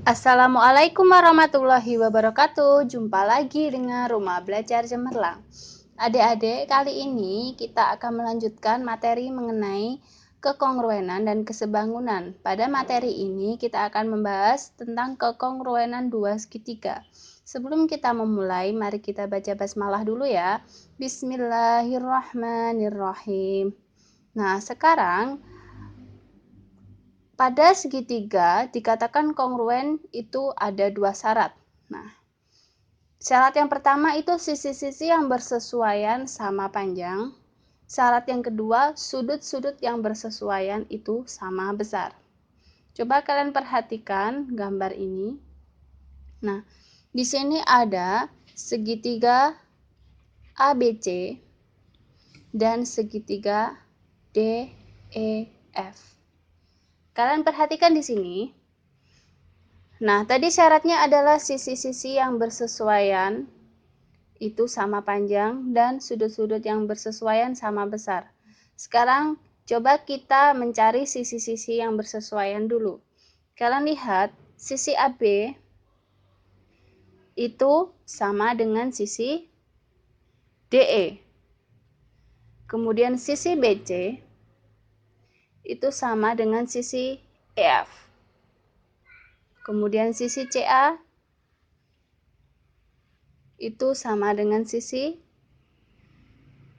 Assalamualaikum warahmatullahi wabarakatuh. Jumpa lagi dengan Rumah Belajar Cemerlang. Adik-adik, kali ini kita akan melanjutkan materi mengenai kekongruenan dan kesebangunan. Pada materi ini kita akan membahas tentang kekongruenan dua segitiga. Sebelum kita memulai, mari kita baca basmalah dulu ya. Bismillahirrahmanirrahim. Nah, sekarang pada segitiga dikatakan kongruen itu ada dua syarat. Nah, syarat yang pertama itu sisi-sisi yang bersesuaian sama panjang. Syarat yang kedua, sudut-sudut yang bersesuaian itu sama besar. Coba kalian perhatikan gambar ini. Nah, di sini ada segitiga ABC dan segitiga DEF. Kalian perhatikan di sini. Nah, tadi syaratnya adalah sisi-sisi yang bersesuaian itu sama panjang dan sudut-sudut yang bersesuaian sama besar. Sekarang coba kita mencari sisi-sisi yang bersesuaian dulu. Kalian lihat sisi AB itu sama dengan sisi DE. Kemudian sisi BC itu sama dengan sisi EF. Kemudian sisi CA itu sama dengan sisi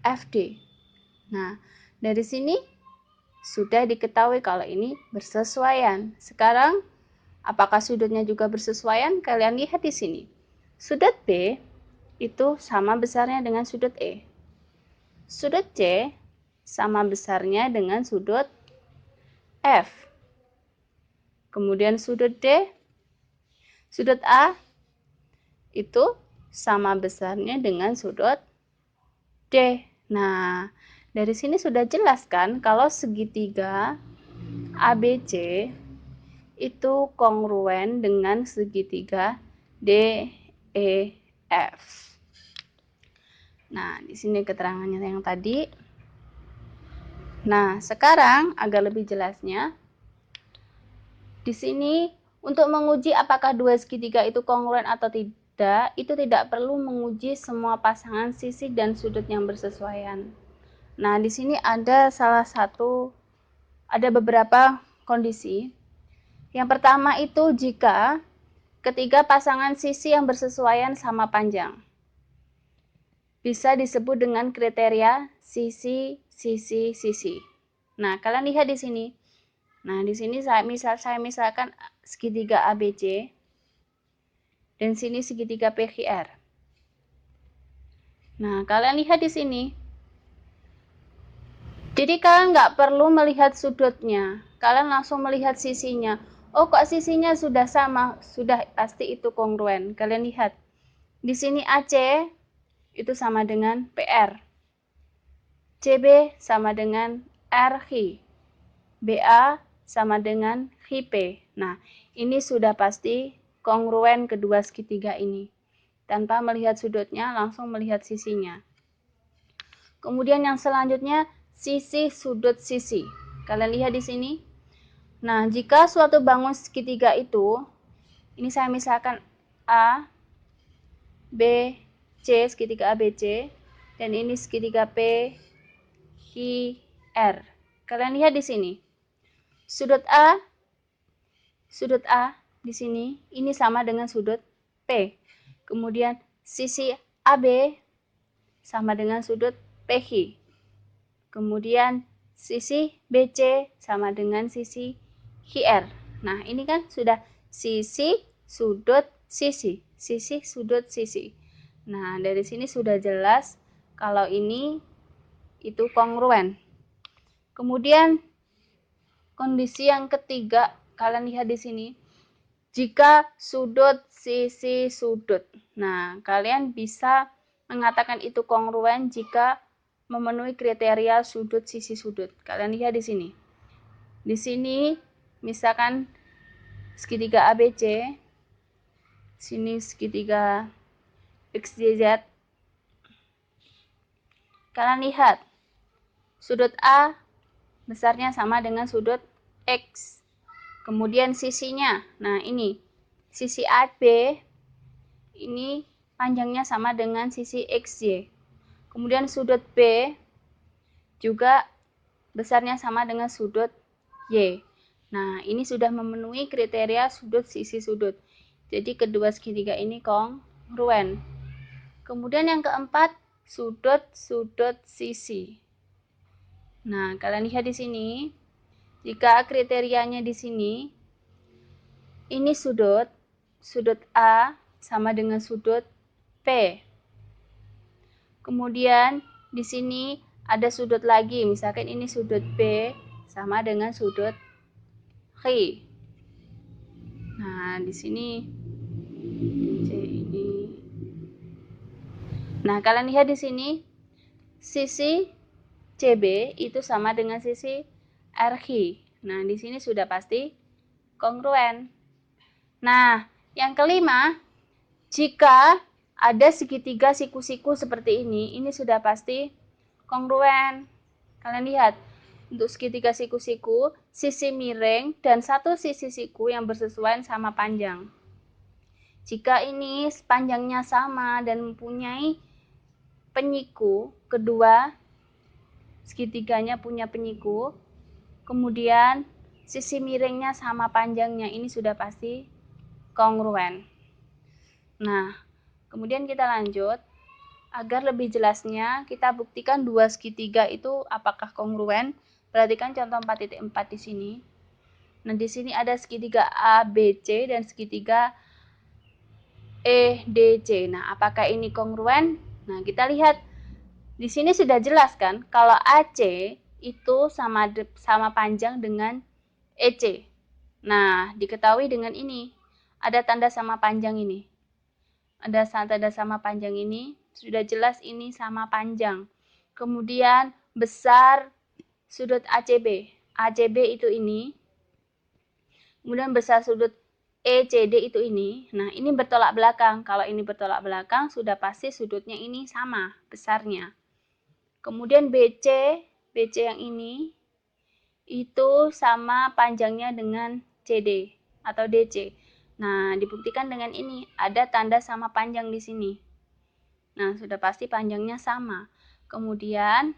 FD. Nah, dari sini sudah diketahui kalau ini bersesuaian. Sekarang, apakah sudutnya juga bersesuaian? Kalian lihat di sini. Sudut B itu sama besarnya dengan sudut E. Sudut C sama besarnya dengan sudut F. Kemudian sudut D, sudut A itu sama besarnya dengan sudut D. Nah, dari sini sudah jelas kan kalau segitiga ABC itu kongruen dengan segitiga DEF. Nah, di sini keterangannya yang tadi. Nah, sekarang agar lebih jelasnya, di sini untuk menguji apakah dua segitiga itu kongruen atau tidak, itu tidak perlu menguji semua pasangan sisi dan sudut yang bersesuaian. Nah, di sini ada beberapa kondisi. Yang pertama itu jika ketiga pasangan sisi yang bersesuaian sama panjang. Bisa disebut dengan kriteria sisi. Nah, kalian lihat di sini. Nah, di sini saya misalkan segitiga ABC dan sini segitiga PQR. Nah, kalian lihat di sini. Jadi kalian nggak perlu melihat sudutnya, kalian langsung melihat sisinya. Oh, kok sisinya sudah sama, sudah pasti itu kongruen. Kalian lihat. Di sini AC itu sama dengan PR. CB sama dengan RQ. BA sama dengan IP. Nah, ini sudah pasti kongruen kedua segitiga ini. Tanpa melihat sudutnya, langsung melihat sisinya. Kemudian yang selanjutnya, sisi sudut sisi. Kalian lihat di sini. Nah, jika suatu bangun segitiga itu, ini saya misalkan A, B, C, segitiga ABC, dan ini segitiga P, Q, R. Kalian lihat di sini. Sudut A di sini, ini sama dengan sudut P. Kemudian sisi AB sama dengan sudut PQ. Kemudian sisi BC sama dengan sisi QR. Nah, ini kan sudah sisi, sudut, sisi. Sisi, sudut, sisi. Nah, dari sini sudah jelas kalau ini itu kongruen. Kemudian kondisi yang ketiga, kalian lihat di sini. Jika sudut, sisi, sudut. Nah, kalian bisa mengatakan itu kongruen jika memenuhi kriteria sudut, sisi, sudut. Kalian lihat di sini. Di sini, misalkan segitiga ABC, sini segitiga XYZ. Kalian lihat, sudut A besarnya sama dengan sudut X. Kemudian sisinya, nah ini, sisi AB ini panjangnya sama dengan sisi XY. Kemudian sudut B juga besarnya sama dengan sudut Y. Nah, ini sudah memenuhi kriteria sudut sisi sudut. Jadi kedua segitiga ini kongruen. Kemudian yang keempat, sudut sisi. Nah, kalian lihat di sini, jika kriterianya di sini, ini sudut A sama dengan sudut P. Kemudian di sini ada sudut lagi, misalkan ini sudut B sama dengan sudut Q. Nah, di sini C ini. Nah, kalian lihat di sini sisi CB itu sama dengan sisi RQ. Nah, di sini sudah pasti kongruen. Nah, yang kelima, jika ada segitiga siku-siku seperti ini sudah pasti kongruen. Kalian lihat, untuk segitiga siku-siku, sisi miring dan satu sisi siku yang bersesuaian sama panjang. Jika ini panjangnya sama dan mempunyai penyiku, kedua segitiganya punya penyiku, kemudian sisi miringnya sama panjangnya, ini sudah pasti kongruen. Nah, kemudian kita lanjut. Agar lebih jelasnya, kita buktikan dua segitiga itu apakah kongruen. Perhatikan contoh 4.4 di sini. Nah, di sini ada segitiga ABC dan segitiga EDC. Nah, apakah ini kongruen? Nah, kita lihat. Di sini sudah jelas kan, kalau AC itu sama panjang dengan EC. Nah, diketahui dengan ini. Ada tanda sama panjang ini. Ada tanda sama panjang ini. Sudah jelas ini sama panjang. Kemudian besar sudut ACB. ACB itu ini. Kemudian besar sudut ECD itu ini. Nah, ini bertolak belakang. Kalau ini bertolak belakang, sudah pasti sudutnya ini sama besarnya. Kemudian BC yang ini itu sama panjangnya dengan CD atau DC. Nah, dibuktikan dengan ini, ada tanda sama panjang di sini. Nah, sudah pasti panjangnya sama. Kemudian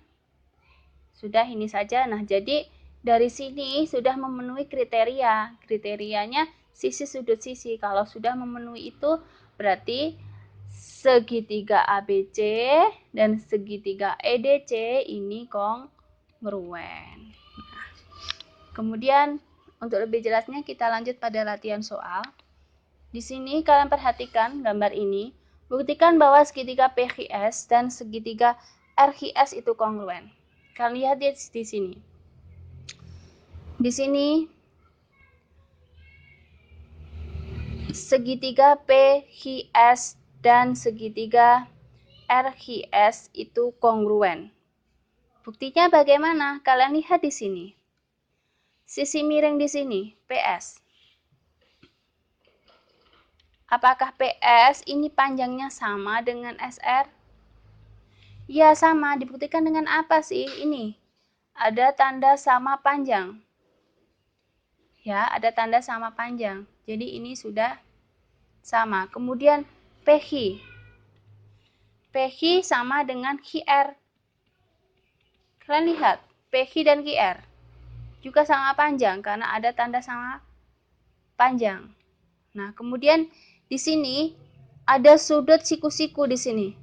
sudah ini saja. Nah, jadi dari sini sudah memenuhi kriteria. Kriterianya sisi sudut sisi. Kalau sudah memenuhi itu berarti segitiga ABC dan segitiga EDC ini kongruen. Nah, kemudian untuk lebih jelasnya kita lanjut pada latihan soal. Di sini kalian perhatikan gambar ini, buktikan bahwa segitiga PQS dan segitiga RQS itu kongruen. Kalian lihat di sini. Di sini segitiga PQS dan segitiga RQS itu kongruen. Buktinya bagaimana? Kalian lihat di sini. Sisi miring di sini, PS. Apakah PS ini panjangnya sama dengan SR? Ya, sama. Dibuktikan dengan apa sih? Ini. Ada tanda sama panjang. Ya, ada tanda sama panjang. Jadi ini sudah sama. Kemudian PQ. PQ sama dengan QR. Kalian lihat, PQ dan QR juga sama panjang karena ada tanda sama panjang. Nah, kemudian di sini ada sudut siku-siku di sini.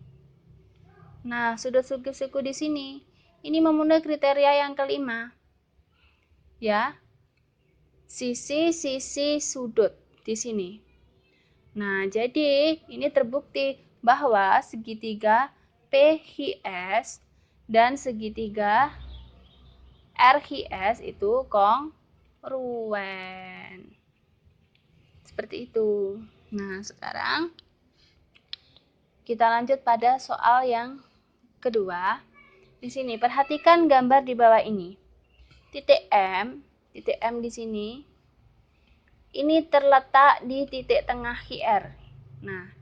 Nah, sudut siku-siku di sini ini memenuhi kriteria yang kelima. Ya. Sisi sudut di sini. Nah, jadi ini terbukti bahwa segitiga PQS dan segitiga RQS itu kongruen. Seperti itu. Nah, sekarang kita lanjut pada soal yang kedua. Di sini perhatikan gambar di bawah ini. Titik M di sini ini terletak di titik tengah QR. Nah,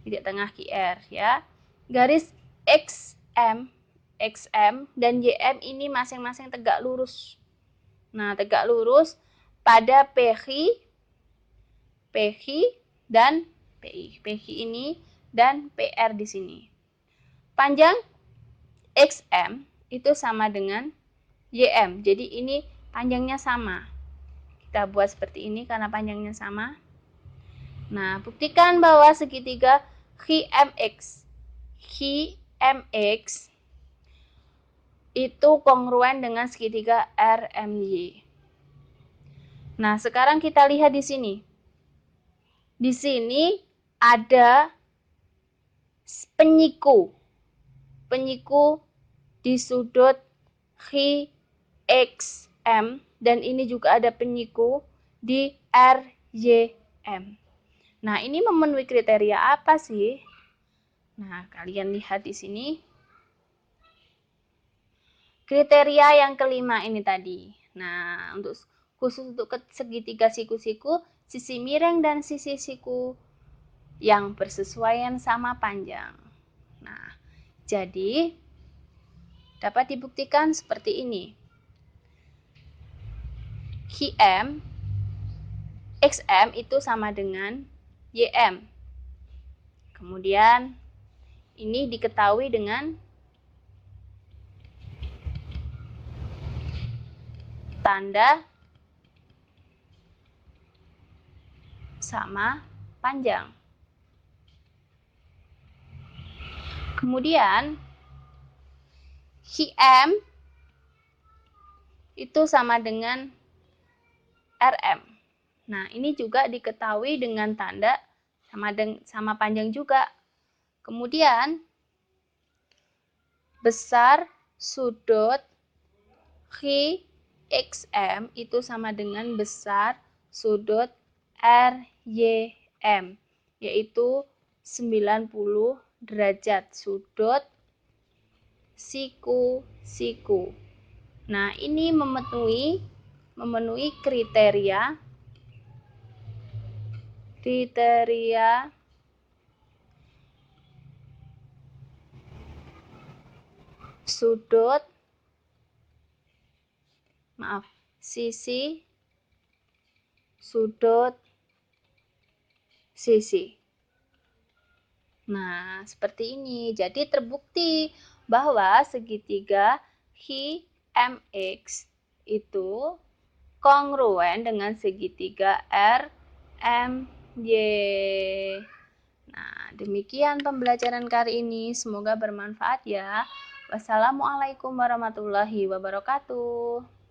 titik tengah QR ya. Garis XM dan YM ini masing-masing tegak lurus. Nah, tegak lurus pada PQ dan PI. PI ini dan PR di sini. Panjang XM itu sama dengan YM. Jadi ini panjangnya sama. Kita buat seperti ini karena panjangnya sama. Nah, buktikan bahwa segitiga HMX itu kongruen dengan segitiga RMY. Nah, sekarang kita lihat di sini. Di sini ada penyiku. Penyiku di sudut HXM dan ini juga ada penyiku di RYM. Nah, ini memenuhi kriteria apa sih? Nah, kalian lihat di sini. Kriteria yang kelima ini tadi. Nah, khusus untuk segitiga siku-siku, sisi miring dan sisi siku yang bersesuaian sama panjang. Nah, jadi dapat dibuktikan seperti ini. HM XM itu sama dengan YM. Kemudian ini diketahui dengan tanda sama panjang. Kemudian HM itu sama dengan RM. Nah, ini juga diketahui dengan tanda sama panjang juga. Kemudian besar sudut HXM itu sama dengan besar sudut RYM, yaitu 90 derajat sudut siku-siku. Nah, ini memenuhi kriteria sisi sudut sisi. Nah, seperti ini. Jadi terbukti bahwa segitiga HMX itu kongruen dengan segitiga RMY. Nah, demikian pembelajaran kali ini. Semoga bermanfaat ya. Wassalamualaikum warahmatullahi wabarakatuh.